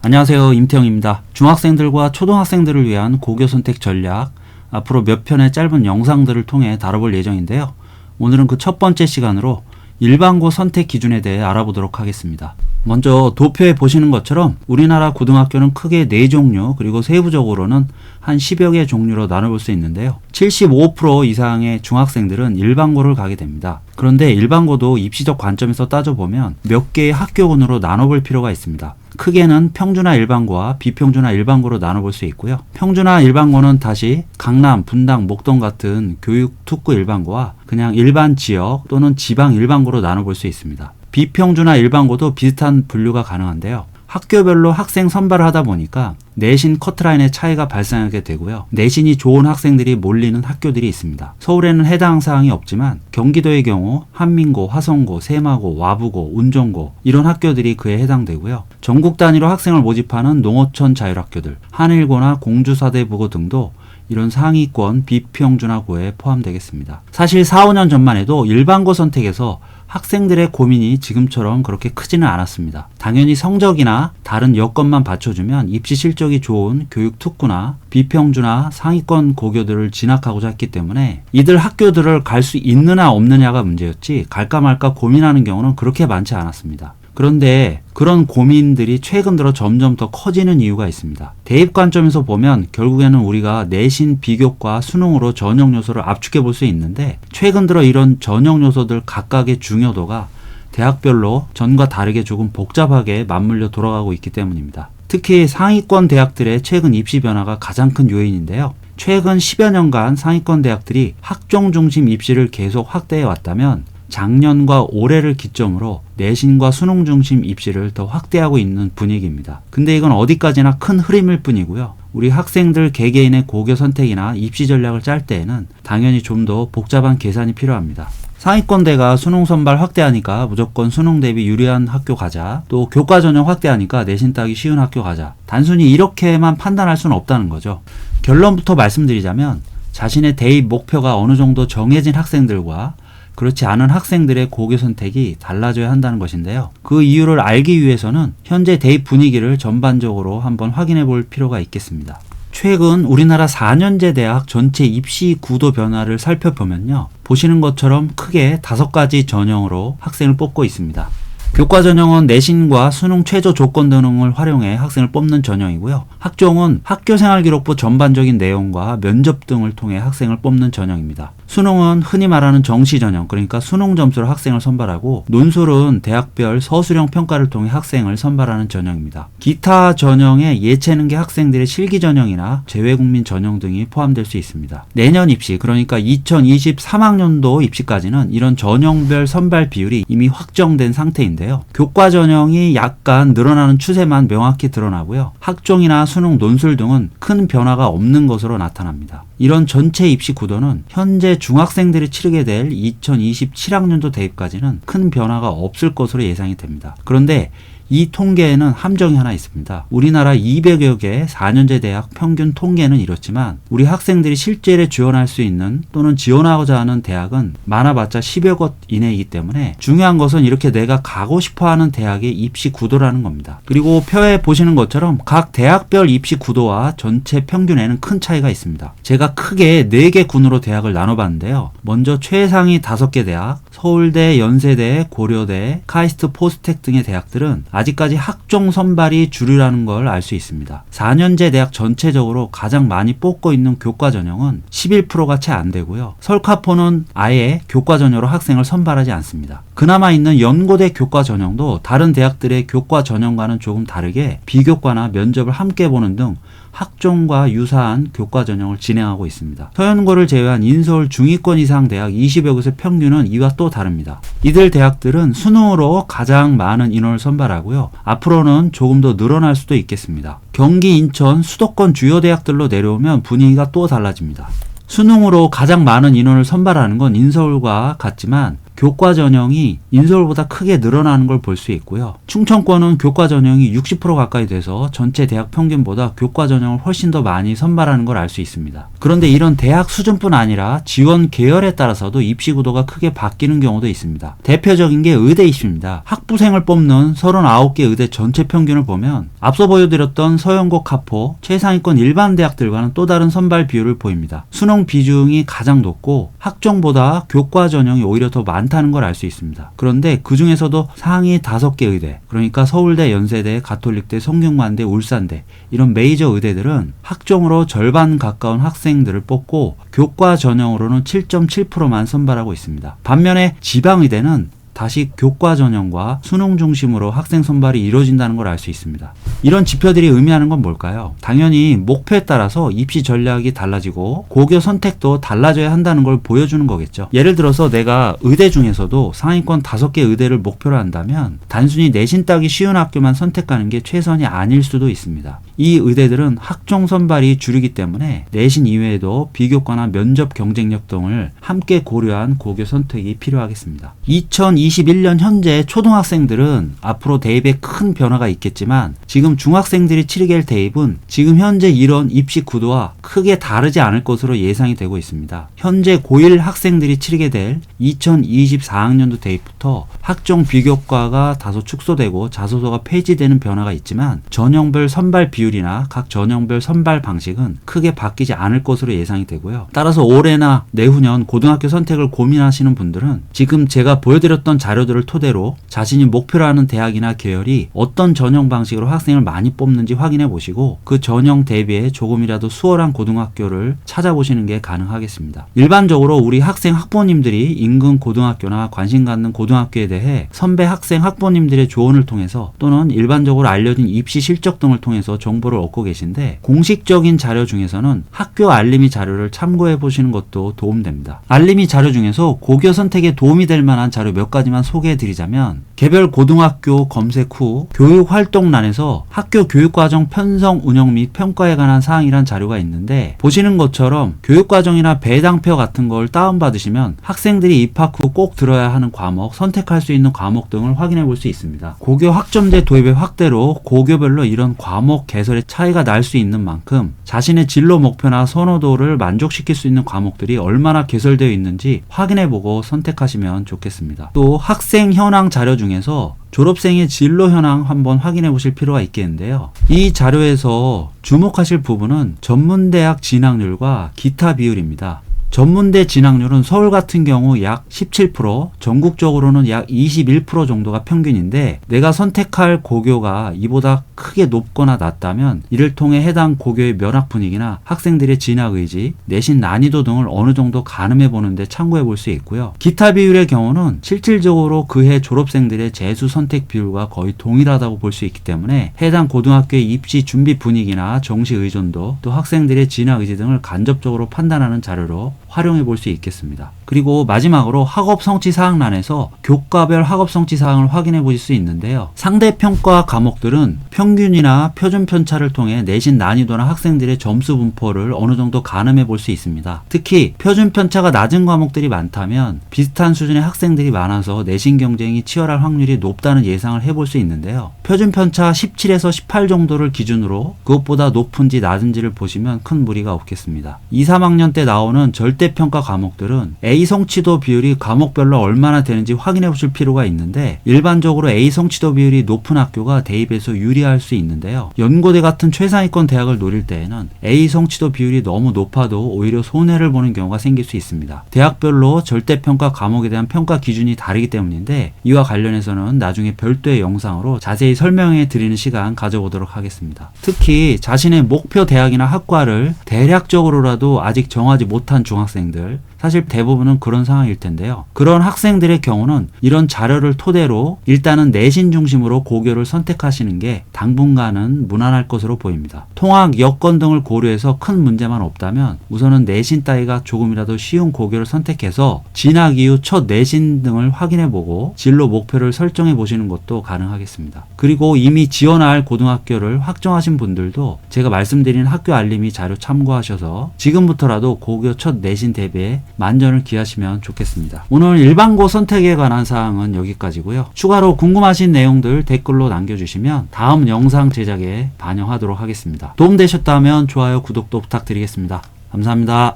안녕하세요, 임태형입니다. 중학생들과 초등학생들을 위한 고교 선택 전략, 앞으로 몇 편의 짧은 영상들을 통해 다뤄볼 예정인데요. 오늘은 그 첫 번째 시간으로 일반고 선택 기준에 대해 알아보도록 하겠습니다. 먼저 도표에 보시는 것처럼 우리나라 고등학교는 크게 4종류, 그리고 세부적으로는 한 10여 개 종류로 나눠볼 수 있는데요. 75% 이상의 중학생들은 일반고를 가게 됩니다. 그런데 일반고도 입시적 관점에서 따져보면 몇 개의 학교군으로 나눠볼 필요가 있습니다. 크게는 평준화 일반고와 비평준화 일반고로 나눠볼 수 있고요. 평준화 일반고는 다시 강남, 분당, 목동 같은 교육 특구 일반고와 그냥 일반 지역 또는 지방 일반고로 나눠볼 수 있습니다. 비평준화 일반고도 비슷한 분류가 가능한데요. 학교별로 학생 선발을 하다 보니까 내신 커트라인의 차이가 발생하게 되고요. 내신이 좋은 학생들이 몰리는 학교들이 있습니다. 서울에는 해당 사항이 없지만 경기도의 경우 한민고, 화성고, 세마고, 와부고, 운정고 이런 학교들이 그에 해당되고요. 전국 단위로 학생을 모집하는 농어촌 자율학교들, 한일고나 공주사대부고 등도 이런 상위권 비평준화고에 포함되겠습니다. 사실 4, 5년 전만 해도 일반고 선택에서 학생들의 고민이 지금처럼 그렇게 크지는 않았습니다. 당연히 성적이나 다른 여건만 받쳐주면 입시 실적이 좋은 교육 특구나 비평준화 상위권 고교들을 진학하고자 했기 때문에 이들 학교들을 갈 수 있느냐 없느냐가 문제였지 갈까 말까 고민하는 경우는 그렇게 많지 않았습니다. 그런데 그런 고민들이 최근 들어 점점 더 커지는 이유가 있습니다. 대입 관점에서 보면 결국에는 우리가 내신, 비교과, 수능으로 전형 요소를 압축해 볼 수 있는데 최근 들어 이런 전형 요소들 각각의 중요도가 대학별로 전과 다르게 조금 복잡하게 맞물려 돌아가고 있기 때문입니다. 특히 상위권 대학들의 최근 입시 변화가 가장 큰 요인인데요. 최근 10여 년간 상위권 대학들이 학종 중심 입시를 계속 확대해 왔다면 작년과 올해를 기점으로 내신과 수능 중심 입시를 더 확대하고 있는 분위기입니다. 근데 이건 어디까지나 큰 흐름일 뿐이고요. 우리 학생들 개개인의 고교 선택이나 입시 전략을 짤 때에는 당연히 좀 더 복잡한 계산이 필요합니다. 상위권대가 수능 선발 확대하니까 무조건 수능 대비 유리한 학교 가자. 또 교과 전형 확대하니까 내신 따기 쉬운 학교 가자. 단순히 이렇게만 판단할 수는 없다는 거죠. 결론부터 말씀드리자면 자신의 대입 목표가 어느 정도 정해진 학생들과 그렇지 않은 학생들의 고교 선택이 달라져야 한다는 것인데요. 그 이유를 알기 위해서는 현재 대입 분위기를 전반적으로 한번 확인해 볼 필요가 있겠습니다. 최근 우리나라 4년제 대학 전체 입시 구도 변화를 살펴보면요. 보시는 것처럼 크게 5가지 전형으로 학생을 뽑고 있습니다. 교과 전형은 내신과 수능 최저 조건 등을 활용해 학생을 뽑는 전형이고요. 학종은 학교생활기록부 전반적인 내용과 면접 등을 통해 학생을 뽑는 전형입니다. 수능은 흔히 말하는 정시 전형, 그러니까 수능 점수로 학생을 선발하고, 논술은 대학별 서술형 평가를 통해 학생을 선발하는 전형입니다. 기타 전형에 예체능계 학생들의 실기 전형이나 재외국민 전형 등이 포함될 수 있습니다. 내년 입시, 그러니까 2023학년도 입시까지는 이런 전형별 선발 비율이 이미 확정된 상태인데요. 교과 전형이 약간 늘어나는 추세만 명확히 드러나고요. 학종이나 수능, 논술 등은 큰 변화가 없는 것으로 나타납니다. 이런 전체 입시 구도는 현재 중학생들이 치르게 될 2027학년도 대입까지는 큰 변화가 없을 것으로 예상이 됩니다. 그런데 이 통계에는 함정이 하나 있습니다. 우리나라 200여 개 4년제 대학 평균 통계는 이렇지만 우리 학생들이 실제로 지원할 수 있는 또는 지원하고자 하는 대학은 많아봤자 10여 곳 이내이기 때문에 중요한 것은 이렇게 내가 가고 싶어하는 대학의 입시 구도라는 겁니다. 그리고 표에 보시는 것처럼 각 대학별 입시 구도와 전체 평균에는 큰 차이가 있습니다. 제가 크게 4개 군으로 대학을 나눠봤는데요. 먼저 최상위 5개 대학, 서울대, 연세대, 고려대, 카이스트, 포스텍 등의 대학들은 아직까지 학종 선발이 주류라는 걸 알 수 있습니다. 4년제 대학 전체적으로 가장 많이 뽑고 있는 교과 전형은 11%가 채 안 되고요. 설카포는 아예 교과 전형으로 학생을 선발하지 않습니다. 그나마 있는 연고대 교과 전형도 다른 대학들의 교과 전형과는 조금 다르게 비교과나 면접을 함께 보는 등 학종과 유사한 교과 전형을 진행하고 있습니다. 서연고를 제외한 인서울 중위권 이상 대학 20여 곳의 평균은 이와 또 다릅니다. 이들 대학들은 수능으로 가장 많은 인원을 선발하고요. 앞으로는 조금 더 늘어날 수도 있겠습니다. 경기, 인천, 수도권 주요 대학들로 내려오면 분위기가 또 달라집니다. 수능으로 가장 많은 인원을 선발하는 건 인서울과 같지만 교과 전형이 인서울보다 크게 늘어나는 걸 볼 수 있고요. 충청권은 교과 전형이 60% 가까이 돼서 전체 대학 평균보다 교과 전형을 훨씬 더 많이 선발하는 걸 알 수 있습니다. 그런데 이런 대학 수준뿐 아니라 지원 계열에 따라서도 입시 구도가 크게 바뀌는 경우도 있습니다. 대표적인 게 의대 입시입니다. 학부생을 뽑는 39개 의대 전체 평균을 보면 앞서 보여드렸던 서영고, 하포, 최상위권 일반 대학들과는 또 다른 선발 비율을 보입니다. 수능 비중이 가장 높고 학종보다 교과 전형이 오히려 더 많다는 걸 알 수 있습니다. 그런데 그 중에서도 상위 5개 의대, 그러니까 서울대, 연세대, 가톨릭대, 성균관대, 울산대 이런 메이저 의대들은 학종으로 절반 가까운 학생들을 뽑고 교과 전형으로는 7.7%만 선발하고 있습니다. 반면에 지방의대는 다시 교과 전형과 수능 중심으로 학생 선발이 이루어진다는 걸 알 수 있습니다. 이런 지표들이 의미하는 건 뭘까요? 당연히 목표에 따라서 입시 전략이 달라지고 고교 선택도 달라져야 한다는 걸 보여주는 거겠죠. 예를 들어서 내가 의대 중에서도 상위권 5개 의대를 목표로 한다면 단순히 내신 따기 쉬운 학교만 선택하는 게 최선이 아닐 수도 있습니다. 이 의대들은 학종 선발이 주류이기 때문에 내신 이외에도 비교과나 면접 경쟁력 등을 함께 고려한 고교 선택이 필요하겠습니다. 2021년 현재 초등학생들은 앞으로 대입에 큰 변화가 있겠지만 지금 중학생들이 치르게 할 대입은 지금 현재 이런 입시 구도와 크게 다르지 않을 것으로 예상이 되고 있습니다. 현재 고1 학생들이 치르게 될 2024학년도 대입부터 학종 비교과가 다소 축소되고 자소서가 폐지되는 변화가 있지만 전형별 선발 비율이나 각 전형별 선발 방식은 크게 바뀌지 않을 것으로 예상이 되고요. 따라서 올해나 내후년 고등학교 선택을 고민하시는 분들은 지금 제가 보여드렸던 자료들을 토대로 자신이 목표로 하는 대학이나 계열이 어떤 전형 방식으로 학생을 많이 뽑는지 확인해 보시고 그 전형 대비해 조금이라도 수월한 고등학교를 찾아보시는 게 가능하겠습니다. 일반적으로 우리 학생 학부모님들이 인근 고등학교나 관심 갖는 고등학교에 대해 선배 학생 학부모님들의 조언을 통해서 또는 일반적으로 알려진 입시 실적 등을 통해서 정보를 얻고 계신데 공식적인 자료 중에서는 학교 알림이 자료를 참고해 보시는 것도 도움됩니다. 알림이 자료 중에서 고교 선택에 도움이 될 만한 자료 몇 가지만 소개해 드리자면 개별 고등학교 검색 후 교육활동란에서 학교 교육과정 편성 운영 및 평가에 관한 사항이란 자료가 있는데 보시는 것처럼 교육과정이나 배당표 같은 걸 다운받으시면 학생들이 입학 후 꼭 들어야 하는 과목, 선택할 수 있는 과목 등을 확인해 볼 수 있습니다. 고교 학점제 도입의 확대로 고교별로 이런 과목 개설의 차이가 날 수 있는 만큼 자신의 진로 목표나 선호도를 만족시킬 수 있는 과목들이 얼마나 개설되어 있는지 확인해보고 선택하시면 좋겠습니다. 또 학생 현황 자료 중에서 졸업생의 진로 현황 한번 확인해 보실 필요가 있겠는데요. 이 자료에서 주목하실 부분은 전문대학 진학률과 기타 비율입니다. 전문대 진학률은 서울 같은 경우 약 17%, 전국적으로는 약 21% 정도가 평균인데 내가 선택할 고교가 이보다 크게 높거나 낮다면 이를 통해 해당 고교의 면학 분위기나 학생들의 진학 의지, 내신 난이도 등을 어느 정도 가늠해 보는데 참고해 볼 수 있고요. 기타 비율의 경우는 실질적으로 그해 졸업생들의 재수 선택 비율과 거의 동일하다고 볼 수 있기 때문에 해당 고등학교의 입시 준비 분위기나 정시 의존도, 또 학생들의 진학 의지 등을 간접적으로 판단하는 자료로 활용해 볼 수 있겠습니다. 그리고 마지막으로 학업 성취 사항란에서 교과별 학업 성취 사항을 확인해 보실 수 있는데요. 상대 평가 과목들은 평균이나 표준 편차를 통해 내신 난이도나 학생들의 점수 분포를 어느 정도 가늠해 볼 수 있습니다. 특히 표준 편차가 낮은 과목들이 많다면 비슷한 수준의 학생들이 많아서 내신 경쟁이 치열할 확률이 높다는 예상을 해볼 수 있는데요. 표준 편차 17에서 18 정도를 기준으로 그것보다 높은지 낮은지를 보시면 큰 무리가 없겠습니다. 2, 3학년 때 나오는 절대평가 과목들은 A 성취도 비율이 과목별로 얼마나 되는지 확인해 보실 필요가 있는데 일반적으로 A 성취도 비율이 높은 학교가 대입에서 유리할 수 있는데요. 연고대 같은 최상위권 대학을 노릴 때에는 A 성취도 비율이 너무 높아도 오히려 손해를 보는 경우가 생길 수 있습니다. 대학별로 절대평가 과목에 대한 평가 기준이 다르기 때문인데 이와 관련해서는 나중에 별도의 영상으로 자세히 설명해 드리는 시간 가져보도록 하겠습니다. 특히 자신의 목표 대학이나 학과를 대략적으로라도 아직 정하지 못한 중학생들, 사실 대부분은 그런 상황일 텐데요. 그런 학생들의 경우는 이런 자료를 토대로 일단은 내신 중심으로 고교를 선택하시는 게 당분간은 무난할 것으로 보입니다. 통학, 여건 등을 고려해서 큰 문제만 없다면 우선은 내신 따위가 조금이라도 쉬운 고교를 선택해서 진학 이후 첫 내신 등을 확인해보고 진로 목표를 설정해 보시는 것도 가능하겠습니다. 그리고 이미 지원할 고등학교를 확정하신 분들도 제가 말씀드린 학교 알림이 자료 참고하셔서 지금부터라도 고교 첫 내신 대비에 만전을 기하시면 좋겠습니다. 오늘 일반고 선택에 관한 사항은 여기까지고요. 추가로 궁금하신 내용들 댓글로 남겨주시면 다음 영상 제작에 반영하도록 하겠습니다. 도움되셨다면 좋아요, 구독도 부탁드리겠습니다. 감사합니다.